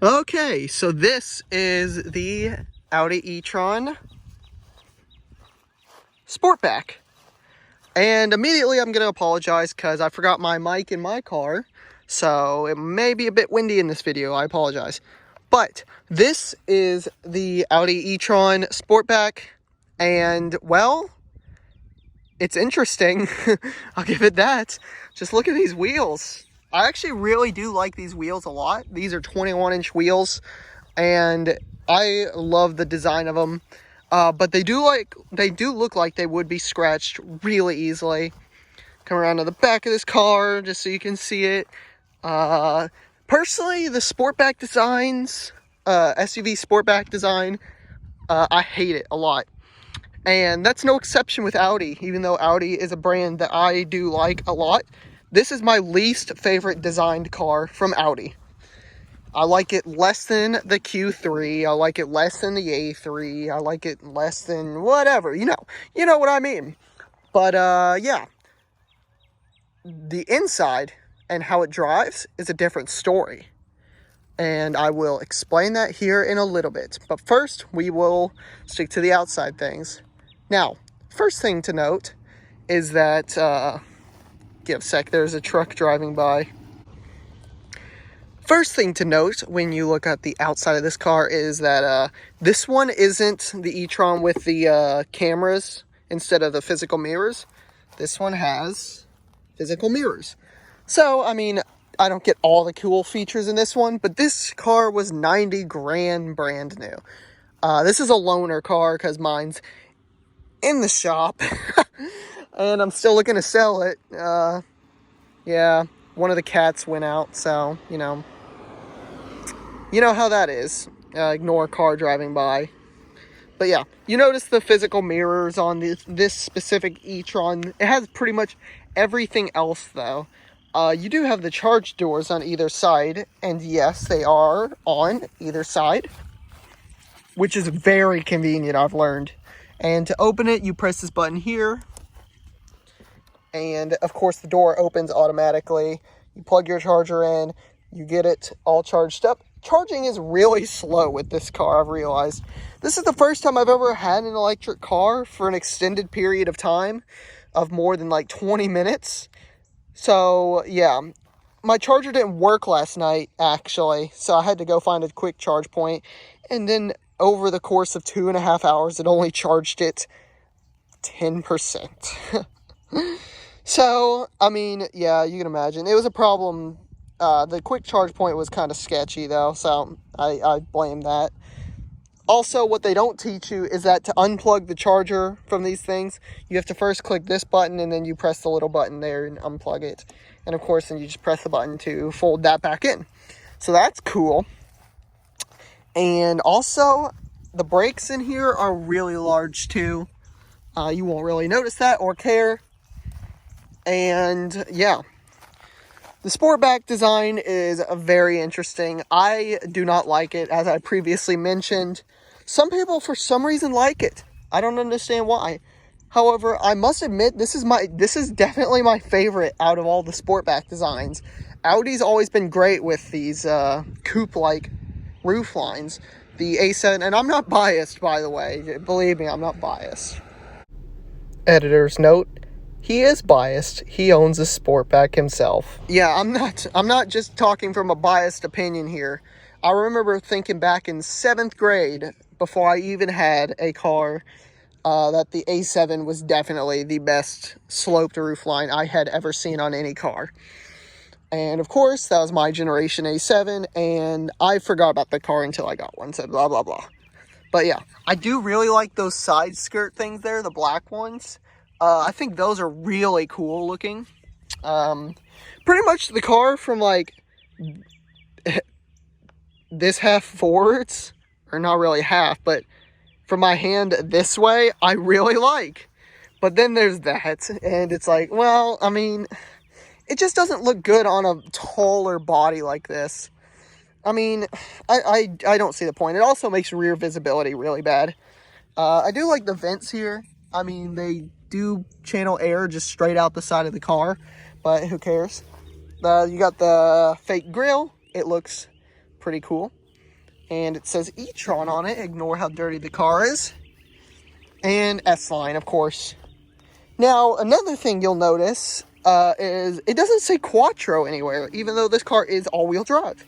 Okay, so this is the Audi E-Tron Sportback. And immediately I'm going to apologize because I forgot my mic in my car. So it may be a bit windy in this video. I apologize. But this is the Audi E-Tron Sportback. And, well, it's interesting. I'll give it that. Just look at these wheels. I actually really do like these wheels a lot. These are 21-inch wheels. And I love the design of them. But they do look like they would be scratched really easily. Come around to the back of this car just so you can see it. Personally, the Sportback designs, SUV Sportback design, I hate it a lot. And that's no exception with Audi, even though Audi is a brand that I do like a lot. This is my least favorite designed car from Audi. I like it less than the Q3. I like it less than the A3. I like it less than whatever. You know what I mean. But, yeah. The inside and how it drives is a different story. And I will explain that here in a little bit. But first, we will stick to the outside things. Now, first thing to note is that, give a sec, there's a truck driving by. First thing to note when you look at the outside of this car is that this one isn't the E-Tron with the cameras instead of the physical mirrors. This one has physical mirrors. So, I mean, I don't get all the cool features in this one, but this car was 90 grand brand new. This is a loaner car because mine's in the shop and I'm still looking to sell it. Yeah, one of the cats went out, so, you know how that is. Ignore a car driving by. But yeah, you notice the physical mirrors on this specific E-Tron. It has pretty much everything else, though. You do have the charge doors on either side, and yes, they are on either side, which is very convenient, I've learned. And to open it, you press this button here, and of course the door opens automatically. You plug your charger in, you get it all charged up. Charging is really slow with this car, I've realized. This is the first time I've ever had an electric car for an extended period of time of more than like 20 minutes. So, yeah, my charger didn't work last night, actually, so I had to go find a quick charge point. And then over the course of 2.5 hours, it only charged it 10%. So, I mean, yeah, you can imagine. It was a problem. The quick charge point was kind of sketchy, though, so I blame that. Also, what they don't teach you is that to unplug the charger from these things, you have to first click this button, and then you press the little button there and unplug it. And, of course, then you just press the button to fold that back in. So that's cool. And also, the brakes in here are really large, too. You won't really notice that or care. And, yeah. The Sportback design is very interesting. I do not like it, as I previously mentioned. Some people, for some reason, like it. I don't understand why. However, I must admit, this is definitely my favorite out of all the Sportback designs. Audi's always been great with these coupe-like roof lines. The A7, and I'm not biased, by the way. Believe me, I'm not biased. Editor's note. He is biased. He owns a Sportback himself. Yeah, I'm not just talking from a biased opinion here. I remember thinking back in 7th grade, before I even had a car, that the A7 was definitely the best sloped roofline I had ever seen on any car. And of course, that was my generation A7, and I forgot about the car until I got one, so blah, blah, blah. But yeah, I do really like those side skirt things there, the black ones. I think those are really cool looking. Pretty much the car from like this half forwards, or not really half, but from my hand this way, I really like. But then there's that, and it's like, well, I mean, it just doesn't look good on a taller body like this. I mean, I don't see the point. It also makes rear visibility really bad. I do like the vents here. I mean, they do channel air just straight out the side of the car, but who cares? You got the fake grill. It looks pretty cool. And it says E-Tron on it. Ignore how dirty the car is. And S-Line, of course. Now, another thing you'll notice is it doesn't say Quattro anywhere, even though this car is all-wheel drive.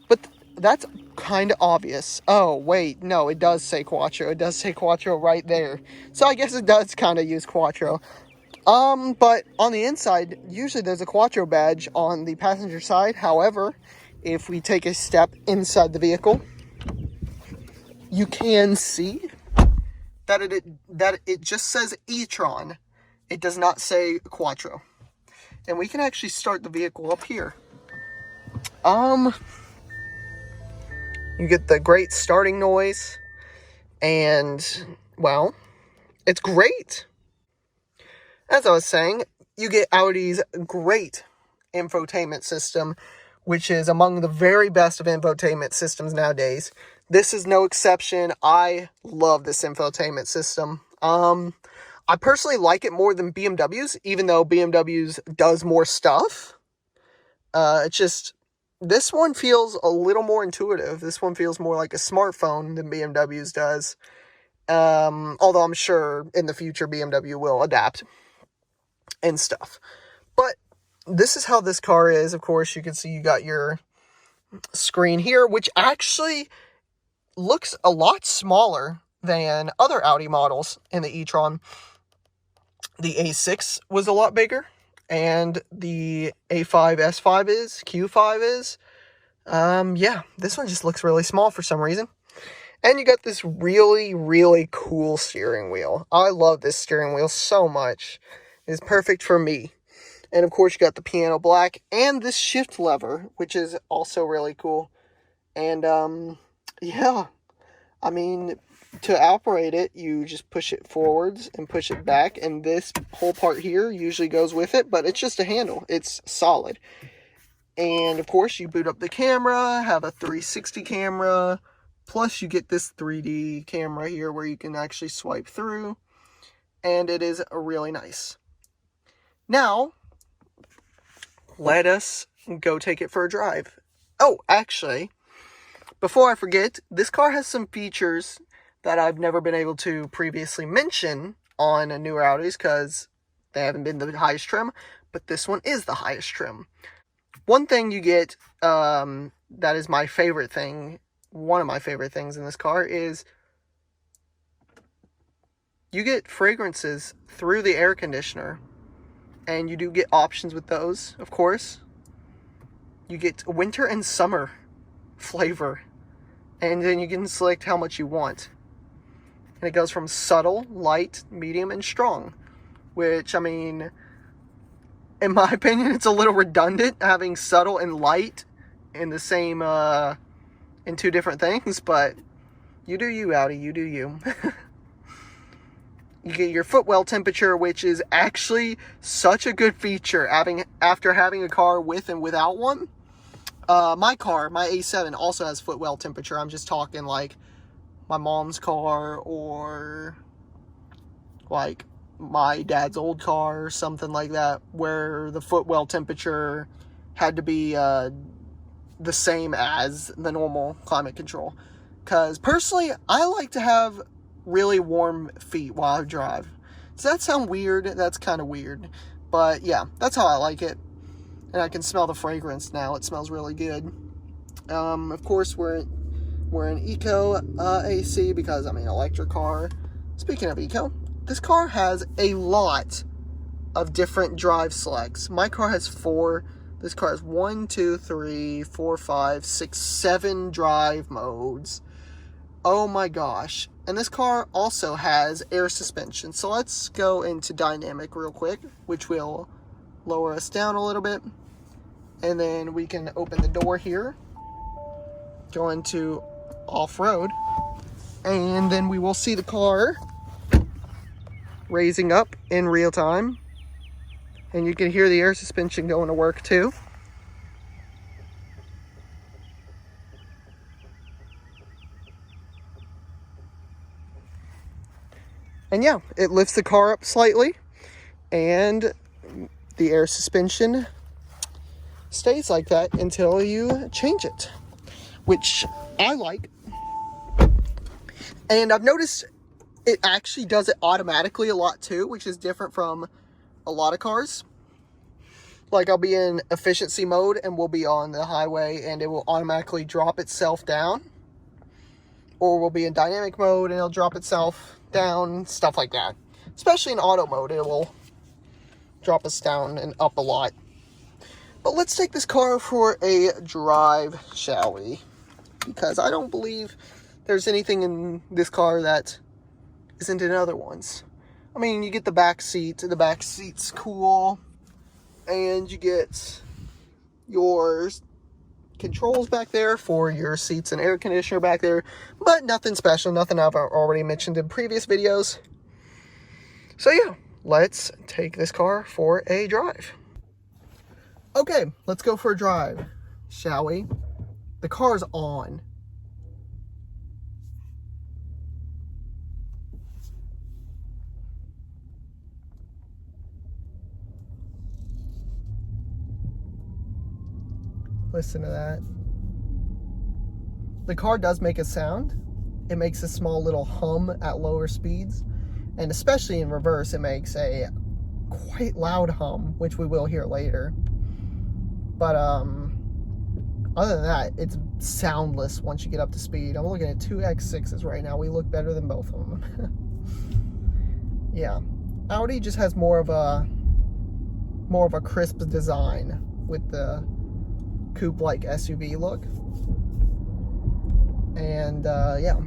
But that's kind of obvious. Oh, wait, no, it does say Quattro. It does say Quattro right there. So I guess it does kind of use Quattro. But on the inside, usually there's a Quattro badge on the passenger side. However, if we take a step inside the vehicle, you can see that it just says E-Tron. It does not say Quattro. And we can actually start the vehicle up here. You get the great starting noise. And, well, it's great. As I was saying, you get Audi's great infotainment system, which is among the very best of infotainment systems nowadays. This is no exception. I love this infotainment system. I personally like it more than BMW's, even though BMW's does more stuff. It's just, this one feels a little more intuitive. This one feels more like a smartphone than BMW's does. Although I'm sure in the future BMW will adapt and stuff. But this is how this car is. Of course, you can see you got your screen here, which actually looks a lot smaller than other Audi models in the e-tron. The A6 was a lot bigger, and the A5 S5 is, Q5 is. Yeah, this one just looks really small for some reason. And you got this really, really cool steering wheel. I love this steering wheel so much. It's perfect for me. And of course, you got the piano black and this shift lever, which is also really cool. And, yeah, I mean, to operate it, you just push it forwards and push it back. And this whole part here usually goes with it, but it's just a handle. It's solid. And of course, you boot up the camera, have a 360 camera. Plus, you get this 3D camera here where you can actually swipe through. And it is really nice. Now, let us go take it for a drive. Oh, actually, before I forget, this car has some features that I've never been able to previously mention on newer Audis because they haven't been the highest trim, but this one is the highest trim. One thing you get that is my favorite thing, one of my favorite things in this car is you get fragrances through the air conditioner. And you do get options with those, of course. You get winter and summer flavor. And then you can select how much you want. And it goes from subtle, light, medium, and strong. Which, I mean, in my opinion, it's a little redundant having subtle and light in the same, in two different things. But you do you, Audi, you do you. You get your footwell temperature, which is actually such a good feature after having a car with and without one. My car, my A7, also has footwell temperature. I'm just talking like my mom's car or like my dad's old car or something like that, where the footwell temperature had to be the same as the normal climate control. Because personally, I like to have really warm feet while I drive. Does that sound weird? That's kind of weird. But yeah, that's how I like it. And I can smell the fragrance now. It smells really good. Of course, we're in Eco AC because I'm an electric car. Speaking of Eco, this car has a lot of different drive selects. My car has 4. This car has 1, 2, 3, 4, 5, 6, 7 drive modes. Oh my gosh. And this car also has air suspension. So let's go into dynamic real quick, which will lower us down a little bit. And then we can open the door here, go into off-road, and then we will see the car raising up in real time. And you can hear the air suspension going to work too. And yeah, it lifts the car up slightly, and the air suspension stays like that until you change it. which I like. And I've noticed it actually does it automatically a lot too, which is different from a lot of cars. Like I'll be in efficiency mode and we'll be on the highway and it will automatically drop itself down. Or we'll be in dynamic mode and it'll drop itself down, stuff like that. Especially in auto mode, it will drop us down and up a lot. But let's take this car for a drive, shall we? Because I don't believe there's anything in this car that isn't in other ones. I mean, you get the back seat. The back seat's cool. And you get your controls back there for your seats and air conditioner back there. But nothing special. Nothing I've already mentioned in previous videos. So yeah, let's take this car for a drive. Okay, let's go for a drive, shall we? The car's on. Listen to that. The car does make a sound. It makes a small little hum at lower speeds. And especially in reverse, it makes a quite loud hum, which we will hear later. But other than that, it's soundless once you get up to speed. I'm looking at two X6s right now. We look better than both of them. Yeah, Audi just has more of a crisp design with the coupe-like SUV look. And yeah,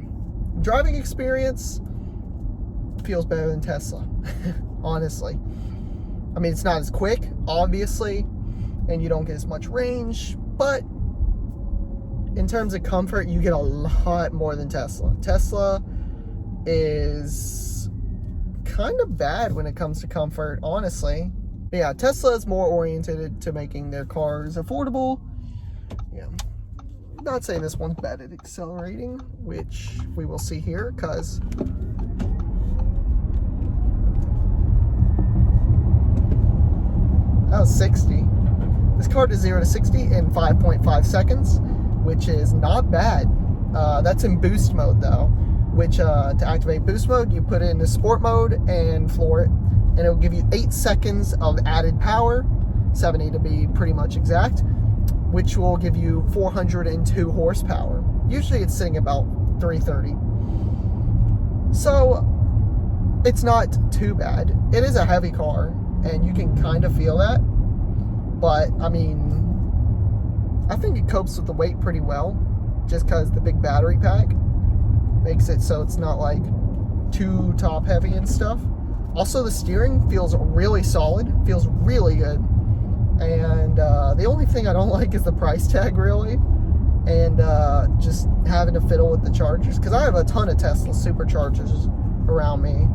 driving experience feels better than Tesla, honestly. I mean, it's not as quick, obviously, and you don't get as much range, but in terms of comfort, you get a lot more than Tesla. Tesla is kind of bad when it comes to comfort, honestly. But yeah, Tesla is more oriented to making their cars affordable. Yeah, I'm not saying this one's bad at accelerating, which we will see here, because that was 60. This car does 0 to 60 in 5.5 seconds, which is not bad. That's in boost mode though, which to activate boost mode, you put it into sport mode and floor it, and it will give you 8 seconds of added power, 70 to be pretty much exact, which will give you 402 horsepower. Usually it's sitting about 330. So it's not too bad. It is a heavy car, and you can kind of feel that. But, I mean, I think it copes with the weight pretty well, just because the big battery pack makes it so it's not, like, too top heavy and stuff. Also, the steering feels really solid, feels really good. And the only thing I don't like is the price tag, really. And just having to fiddle with the chargers, because I have a ton of Tesla superchargers around me.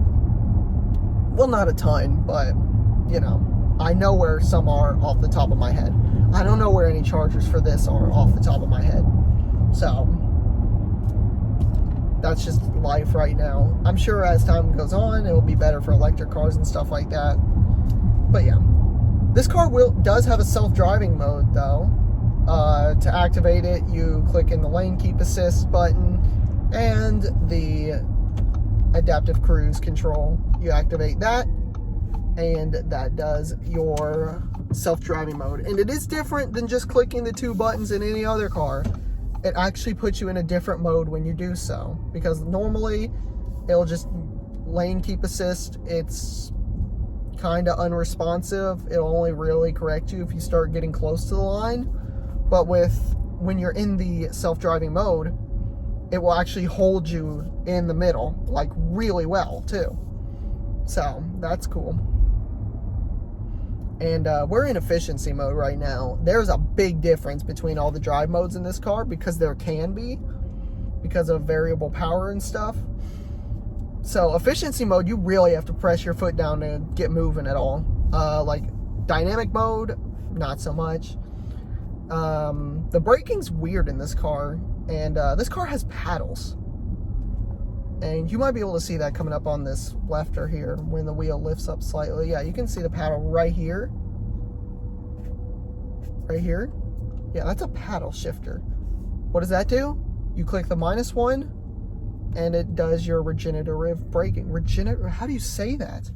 Well, not a ton, but, you know, I know where some are off the top of my head. I don't know where any chargers for this are off the top of my head. So, that's just life right now. I'm sure as time goes on, it will be better for electric cars and stuff like that. But yeah. This car does have a self-driving mode, though. To activate it, you click in the lane keep assist button and the adaptive cruise control. You activate that, and that does your self-driving mode. And it is different than just clicking the two buttons in any other car. It actually puts you in a different mode when you do so, because normally it'll just lane keep assist. It's kind of unresponsive. It'll only really correct you if you start getting close to the line. But when you're in the self-driving mode, it will actually hold you in the middle, like, really well too. So that's cool. And we're in efficiency mode right now. There's a big difference between all the drive modes in this car, because there can be, because of variable power and stuff. So efficiency mode, you really have to press your foot down to get moving at all. Like dynamic mode, not so much. The braking's weird in this car, and this car has paddles. And you might be able to see that coming up on this lefter here when the wheel lifts up slightly. Yeah, you can see the paddle right here. Right here. Yeah, that's a paddle shifter. What does that do? You click the -1, and it does your regenerative braking. How do you say that?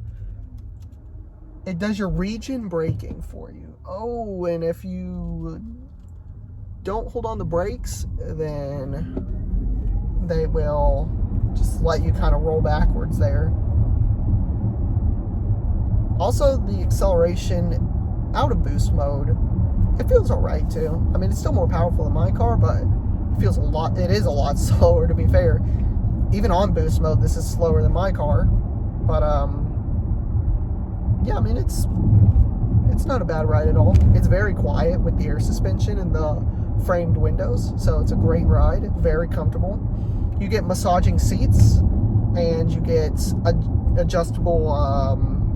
It does your regen braking for you. Oh, and if you don't hold on the brakes, then they will just let you kind of roll backwards there. Also, the acceleration out of boost mode, it feels alright too. I mean, it's still more powerful than my car, but it is a lot slower, to be fair. Even on boost mode, this is slower than my car. But yeah, I mean, it's not a bad ride at all. It's very quiet with the air suspension and the framed windows, so it's a great ride. Very comfortable. You get massaging seats, and you get adjustable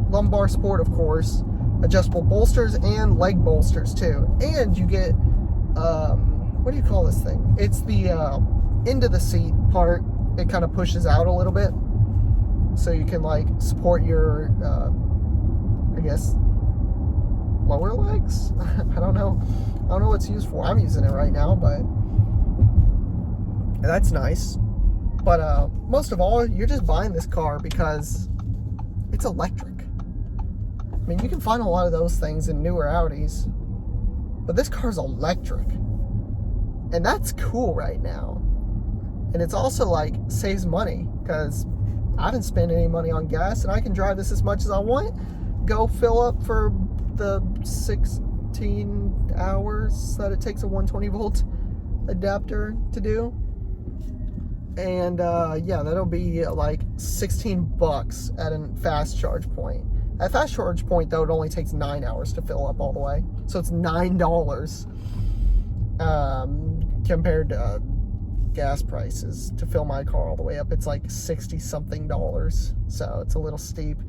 lumbar support, of course, adjustable bolsters and leg bolsters too. And you get what do you call this thing? It's the end of the seat part. It kind of pushes out a little bit, so you can like support your I guess lower legs. I don't know what it's used for. I'm using it right now, but that's nice. But most of all, you're just buying this car because it's electric. I mean, you can find a lot of those things in newer Audis, but this car's electric, and that's cool right now. And it's also like saves money, because I didn't spend any money on gas, and I can drive this as much as I want. Go fill up for the 16 hours that it takes a 120 volt adapter to do. And yeah, that'll be like $16 at a fast charge point. At fast charge point, though, it only takes 9 hours to fill up all the way. So it's $9 compared to gas prices to fill my car all the way up. It's like $60-something. So it's a little steep.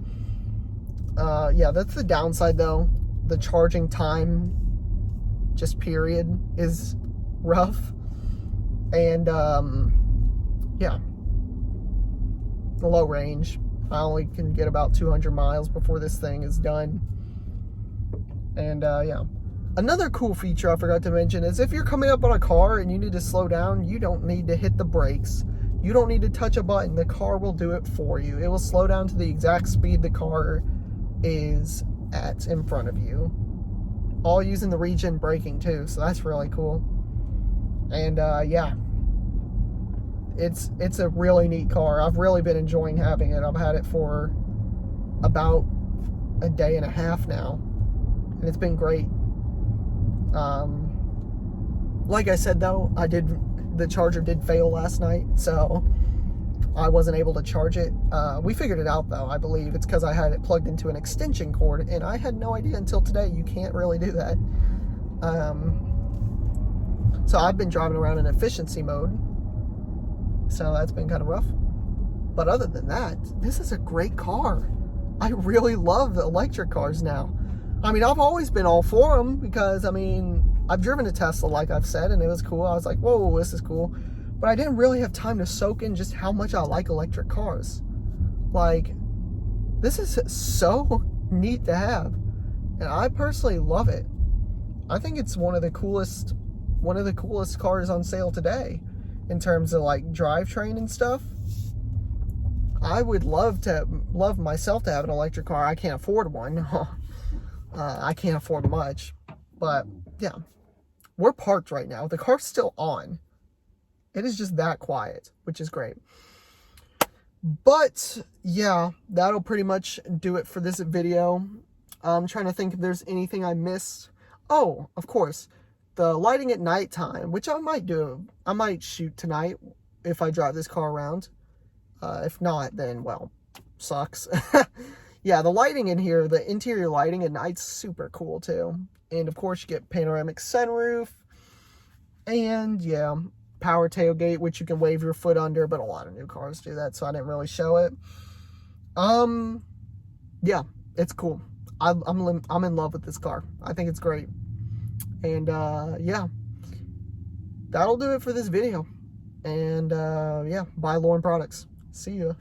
Yeah, that's the downside, though. The charging time, just period, is rough. And yeah, the low range. I only can get about 200 miles before this thing is done. And yeah, another cool feature I forgot to mention is if you're coming up on a car and you need to slow down, you don't need to hit the brakes. You don't need to touch a button. The car will do it for you. It will slow down to the exact speed the car is at in front of you, all using the regen braking too, so that's really cool. And yeah, it's a really neat car. I've really been enjoying having it. I've had it for about a day and a half now, and it's been great. Like I said, though, the charger did fail last night, so I wasn't able to charge it. We figured it out, though. I believe it's because I had it plugged into an extension cord, and I had no idea until today you can't really do that. So I've been driving around in efficiency mode, so that's been kind of rough. But other than that, this is a great car. I really love the electric cars now. I mean, I've always been all for them because, I mean, I've driven a Tesla, like I've said, and it was cool. I was like, whoa, this is cool. But I didn't really have time to soak in just how much I like electric cars. Like, this is so neat to have, and I personally love it. I think it's one of the coolest cars on sale today in terms of like drivetrain and stuff. I would love myself to have an electric car. I can't afford one. I can't afford much, but yeah, we're parked right now. The car's still on. It is just that quiet, which is great. But yeah, that'll pretty much do it for this video. I'm trying to think if there's anything I missed. Oh, of course, the lighting at nighttime, which I might do. I might shoot tonight if I drive this car around. If not, then, well, sucks. Yeah, the lighting in here, the interior lighting at night's super cool too. And of course, you get panoramic sunroof. And yeah, power tailgate, which you can wave your foot under, but a lot of new cars do that, so I didn't really show it. Yeah, it's cool. I'm in love with this car. I think it's great. And yeah, that'll do it for this video. And yeah, buy Lauren products. See ya.